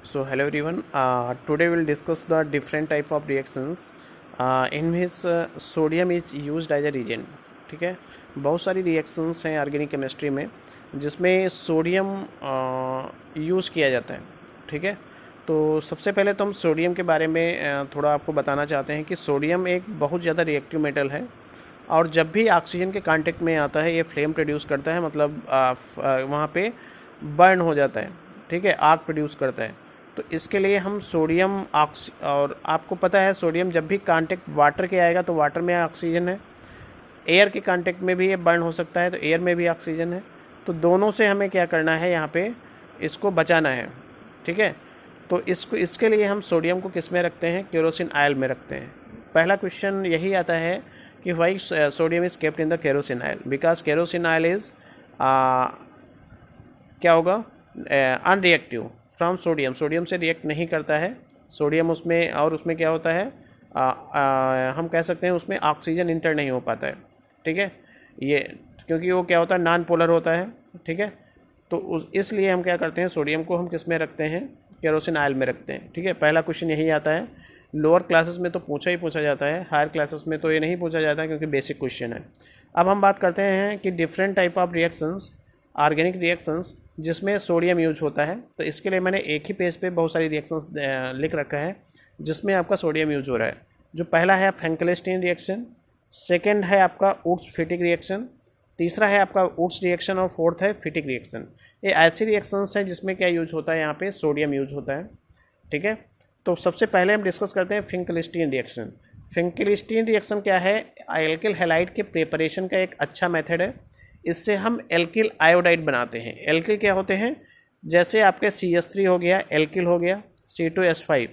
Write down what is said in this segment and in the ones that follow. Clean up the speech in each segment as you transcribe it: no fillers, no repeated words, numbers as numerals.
So hello everyone. Today we'll discuss the different type of reactions in which sodium is used as a reagent. ठीक है, बहुत सारी reactions हैं organic chemistry में जिसमें sodium use किया जाता है. ठीक है, तो सबसे पहले तो हम सोडियम के बारे में थोड़ा आपको बताना चाहते हैं कि सोडियम एक बहुत ज़्यादा रिएक्टिव मेटल है और जब भी ऑक्सीजन के कांटेक्ट में आता है ये फ्लेम प्रोड्यूस करता है, मतलब वहाँ पे बर्न हो जाता है. ठीक है, आग प्रोड्यूस करता है. तो इसके लिए हम सोडियम और आपको पता है सोडियम जब भी कांटेक्ट वाटर के आएगा तो वाटर में ऑक्सीजन है, एयर के कांटेक्ट में भी ये बर्न हो सकता है तो एयर में भी ऑक्सीजन है. तो दोनों से हमें क्या करना है, यहाँ पे इसको बचाना है. ठीक है, तो इसके लिए हम सोडियम को किस में रखते हैं, केरोसिन ऑयल में रखते हैं. पहला क्वेश्चन यही आता है कि why sodium is kept in the kerosene oil, because kerosene oil is क्या होगा, अनरिएक्टिव फ्रॉम सोडियम. सोडियम से रिएक्ट नहीं करता है सोडियम उसमें, और उसमें क्या होता है, हम कह सकते हैं उसमें ऑक्सीजन इंटर नहीं हो पाता है. ठीक है, ये क्योंकि वो क्या होता है, नॉन पोलर होता है. ठीक है, तो इसलिए हम क्या करते हैं, सोडियम को हम किस में रखते हैं, केरोसिन ऑयल में रखते हैं. ठीक है, पहला क्वेश्चन यही आता है. लोअर क्लासेस में तो पूछा जाता है, हायर क्लासेस में तो ये नहीं पूछा जाता क्योंकि बेसिक क्वेश्चन है. अब हम बात करते हैं कि different type of reactions, organic reactions जिसमें सोडियम यूज होता है. तो इसके लिए मैंने एक ही पेज पे बहुत सारी रिएक्शंस लिख रखा है जिसमें आपका सोडियम यूज हो रहा है. जो पहला है फेंकलेस्टीन रिएक्शन, सेकंड है आपका उड्स फिटिक रिएक्शन, तीसरा है आपका उड्स रिएक्शन और फोर्थ है फिटिक रिएक्शन. ये ऐसी रिएक्शंस हैं जिसमें क्या यूज होता है, यहाँ पे सोडियम यूज होता है. ठीक है, तो सबसे पहले हम डिस्कस करते हैं फिंकलिस्टीन रिएक्शन. फिंकलिस्टीन रिएक्शन क्या है, एल्किल हैलाइड के प्रिपरेशन का एक अच्छा मेथड है. इससे हम एल्किल आयोडाइड बनाते हैं. एल्किल क्या होते हैं, जैसे आपके CH3 हो गया, एल्किल हो गया, C2H5,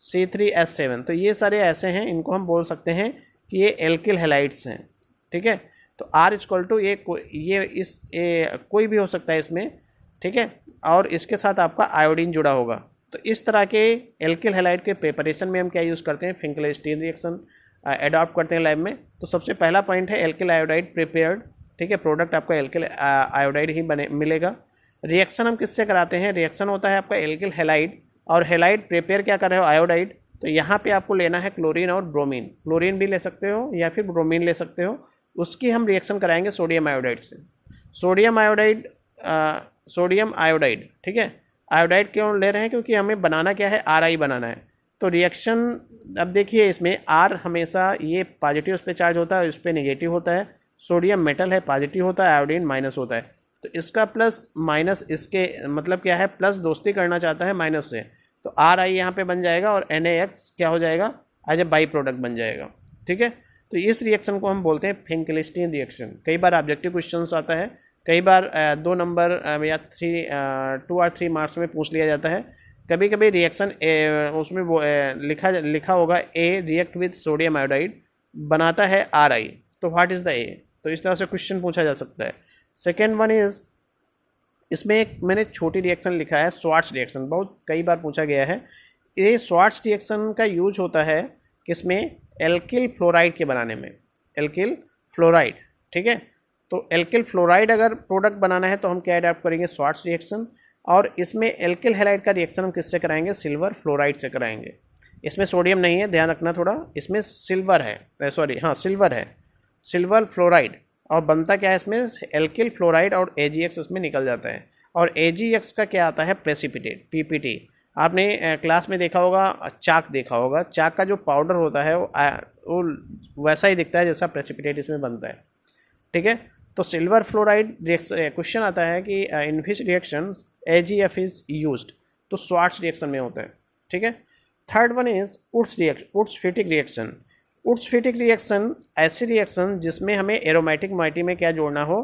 C3H7, तो ये सारे ऐसे हैं, इनको हम बोल सकते हैं कि ये एल्किल हैलाइड्स हैं. ठीक है, तो R इक्वल टू ये कोई भी हो सकता है इसमें. ठीक है, और इसके साथ आपका आयोडीन जुड़ा होगा. तो इस तरह के एल्किल हैलाइड के प्रिपरेशन में हम क्या यूज़ करते हैं, फिंकलिस्टीन रिएक्शन एडॉप्ट करते हैं लैब में. तो सबसे पहला पॉइंट है एल्किल आयोडाइड प्रिपेयर्ड. ठीक है, प्रोडक्ट आपका एल्किल आयोडाइड ही बने मिलेगा. रिएक्शन हम किससे कराते हैं, रिएक्शन होता है आपका एल्किल हैलाइड, और हैलाइड प्रिपेयर क्या कर रहे हो, आयोडाइड. तो यहाँ पे आपको लेना है क्लोरीन और ब्रोमीन. क्लोरीन भी ले सकते हो या फिर ब्रोमीन ले सकते हो. उसकी हम रिएक्शन कराएंगे सोडियम आयोडाइड से. Sodium iodide sodium iodide. ठीक है, आयोडाइड क्यों ले रहे हैं, क्योंकि हमें बनाना क्या है, Ri बनाना है. तो रिएक्शन अब देखिए, इसमें R हमेशा ये पॉजिटिव उस पर चार्ज होता है, उस पर नेगेटिव होता है. सोडियम मेटल है, पॉजिटिव होता है, आयोडीन माइनस होता है. तो इसका प्लस माइनस, इसके मतलब क्या है, प्लस दोस्ती करना चाहता है माइनस से, तो Ri यहाँ पे बन जाएगा और NaX क्या हो जाएगा, एज ए बाई प्रोडक्ट बन जाएगा. ठीक है, तो इस रिएक्शन को हम बोलते हैं फिंकलिस्टीन रिएक्शन. कई बार ऑब्जेक्टिव क्वेश्चन आता है, कई बार 2 नंबर या 2 और 3 मार्क्स में पूछ लिया जाता है. कभी कभी रिएक्शन उसमें वो लिखा होगा ए रिएक्ट विथ सोडियम आयोडाइड बनाता है Ri, तो व्हाट इज़ द ए. तो इस तरह से क्वेश्चन पूछा जा सकता है. सेकेंड वन इज़, इसमें एक मैंने छोटी रिएक्शन लिखा है स्वार्ट्स रिएक्शन, बहुत कई बार पूछा गया है. ये स्वार्ट्स रिएक्शन का यूज होता है किसमें, एल्किल फ्लोराइड के बनाने में, एल्किल फ्लोराइड. ठीक है, तो एल्किल फ्लोराइड अगर प्रोडक्ट बनाना है तो हम क्या एडॉप्ट करेंगे, स्वार्ट्स रिएक्शन. और इसमें एल्किल हैलाइड का रिएक्शन हम किससे कराएंगे, सिल्वर फ्लोराइड से कराएंगे. इसमें सोडियम नहीं है, ध्यान रखना थोड़ा, इसमें सिल्वर है, सॉरी हाँ सिल्वर है, सिल्वर फ्लोराइड. और बनता क्या है इसमें, एल्किल फ्लोराइड, और AgX इसमें निकल जाता है. और AgX का क्या आता है, प्रेसिपिटेट, PPT. आपने क्लास में देखा होगा, चाक देखा होगा, चाक का जो पाउडर होता है वो वैसा ही दिखता है जैसा प्रेसिपिटेट इसमें बनता है. ठीक है, तो सिल्वर फ्लोराइड रिएक्शन क्वेश्चन आता है कि in which reaction AgF is used, तो स्वार्ट्स रिएक्शन में होता है. ठीक है, third one is Wurtz Fittig reaction. Wurtz Fittig reaction ऐसी रिएक्शन जिसमें हमें एरोमेटिक मॉइटी में क्या जोड़ना हो,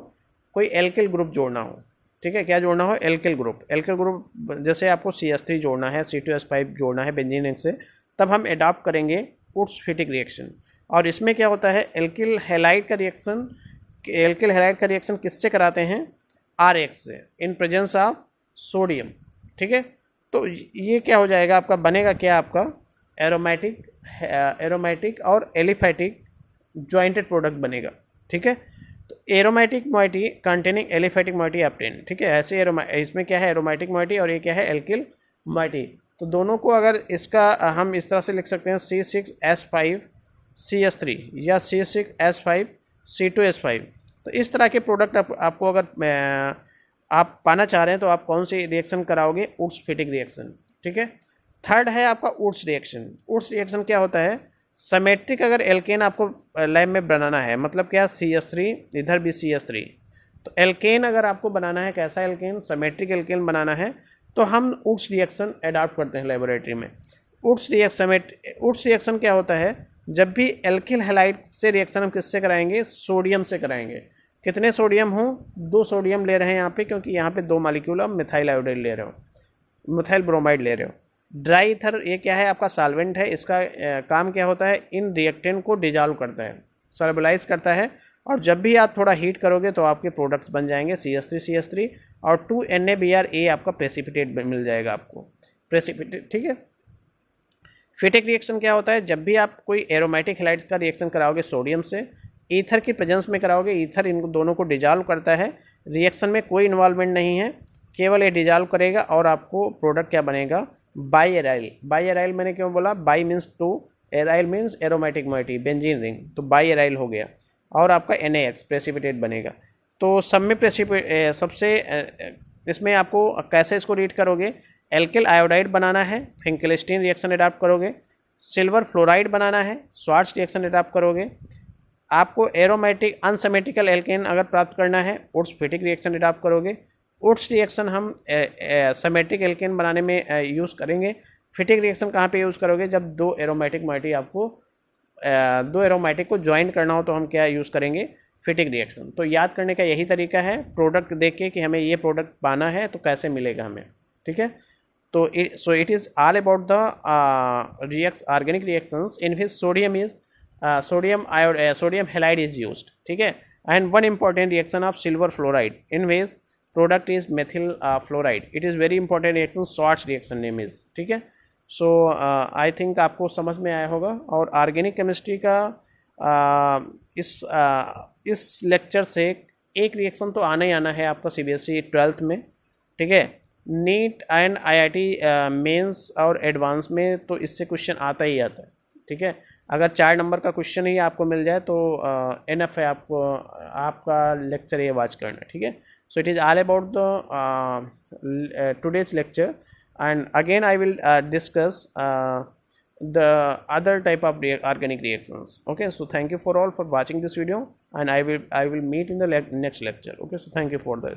कोई एल्किल ग्रुप जोड़ना हो. ठीक है, क्या जोड़ना हो, एल्किल ग्रुप. एल्किल ग्रुप जैसे आपको CH3 जोड़ना है, C2H5 जोड़ना है बेंजीन रिंग से, तब हम एडॉप्ट करेंगे उड्स फिटिक रिएक्शन. और इसमें क्या होता है, एल्किल हैलाइड का रिएक्शन किससे कराते हैं, RX से, इन प्रेजेंस ऑफ सोडियम. ठीक है, तो ये क्या हो जाएगा आपका, बनेगा क्या आपका, एरोमेटिक और एलिफैटिक जॉइंटेड प्रोडक्ट बनेगा. ठीक है, तो aromatic moiety containing aliphatic moiety obtain. ठीक है, ऐसे इसमें क्या है, एरोमेटिक मॉइटी, और ये क्या है, एल्किल मॉइटी. तो दोनों को अगर इसका हम इस तरह से लिख सकते हैं C6H5CH3 या C6H5C2H5। तो इस तरह के प्रोडक्ट आपको अगर आप पाना चाह रहे हैं तो आप कौन सी रिएक्शन कराओगे? उड्स फिटिक रिएक्शन, ठीक है। थर्ड है आपका उड्स रिएक्शन। उड्स रिएक्शन क्या होता है? सिमेट्रिक अगर एल्केन आपको लैब में बनाना है, मतलब क्या, CH3 इधर भी CH3, तो एल्केन अगर आपको बनाना है, कैसा एल्केन? सिमेट्रिक एल्केन बनाना है, तो हम उड्स रिएक्शन अडॉप्ट करते हैं लेबोरेटरी में। उड्स रिएक्शन क्या होता है? जब भी एल्किल हैलाइड से रिएक्शन हम किससे कराएंगे? सोडियम से कराएंगे। कितने सोडियम हो? 2 सोडियम ले रहे हैं यहाँ पे, क्योंकि यहाँ पे 2 मॉलिक्यूल आप मिथाइल आयोडाइड ले रहे हो, मिथाइल ब्रोमाइड ले रहे हो। ड्राई ईथर ये क्या है? आपका सॉल्वेंट है। इसका काम क्या होता है? इन रिएक्टेंट को डिजॉल्व करता है, सॉल्युबलाइज करता है, और जब भी आप थोड़ा हीट करोगे तो आपके प्रोडक्ट्स बन जाएंगे CH3 और 2NaBrA आपका प्रेसिपिटेट मिल जाएगा आपको, प्रेसिपिटेट, ठीक है। फिटिक रिएक्शन क्या होता है? जब भी आप कोई एरोमेटिक हैलाइड्स का रिएक्शन कराओगे सोडियम से, ईथर की प्रेजेंस में कराओगे, ईथर इन दोनों को डिजॉल्व करता है, रिएक्शन में कोई इन्वॉल्वमेंट नहीं है, केवल ये डिजॉल्व करेगा और आपको प्रोडक्ट क्या बनेगा? By aryl. बाई एराइल मैंने क्यों बोला? By means 2, aryl means aromatic moiety, benzene ring, तो बाई एराइल हो गया, और आपका NaX प्रेसिपिटेट बनेगा। तो सब में सबसे इसमें आपको कैसे इसको रीड करोगे? एल्किल आयोडाइड बनाना है, फिंकेल्स्टीन रिएक्शन अडॉप्ट करोगे। सिल्वर फ्लोराइड बनाना है, स्वार्ट्ज रिएक्शन अडॉप्ट करोगे। आपको एरोमेटिक अनसिमेट्रिकल एल्केन अगर प्राप्त करना है, उड्स फिटिक रिएक्शन अडॉप्ट करोगे। उड्स रिएक्शन हम सिमेट्रिक एल्केन बनाने में यूज़ करेंगे। फिटिक रिएक्शन कहाँ पे यूज़ करोगे? जब 2 एरोमेटिक मोइटी आपको 2 एरोमेटिक को ज्वाइन करना हो तो हम क्या यूज़ करेंगे? फिटिक रिएक्शन। तो याद करने का यही तरीका है, प्रोडक्ट देख के कि हमें ये प्रोडक्ट पाना है तो कैसे मिलेगा हमें, ठीक है। तो it is all about the organic reactions in which sodium is sodium halide is used, ठीक है। And one important reaction of silver fluoride in which product is methyl fluoride. It is very important reaction, Swarts reaction name is, ठीक है। सो I think आपको समझ में आया होगा। और ऑर्गेनिक केमिस्ट्री का इस लेक्चर से एक रिएक्शन तो आना ही आना है आपका CBSE 12th में, ठीक है। नीट एंड IIT मेंस और एडवांस में तो इससे क्वेश्चन आता ही आता है, ठीक है। अगर 4 नंबर का क्वेश्चन ही आपको मिल जाए तो एनफ है आपको, आपका लेक्चर ये वॉच करना, ठीक है। So it is all about the today's lecture, and again I will discuss the other type of organic reactions. Okay, so thank you for all for watching this video, and I will meet in the next lecture. Okay, so thank you for this.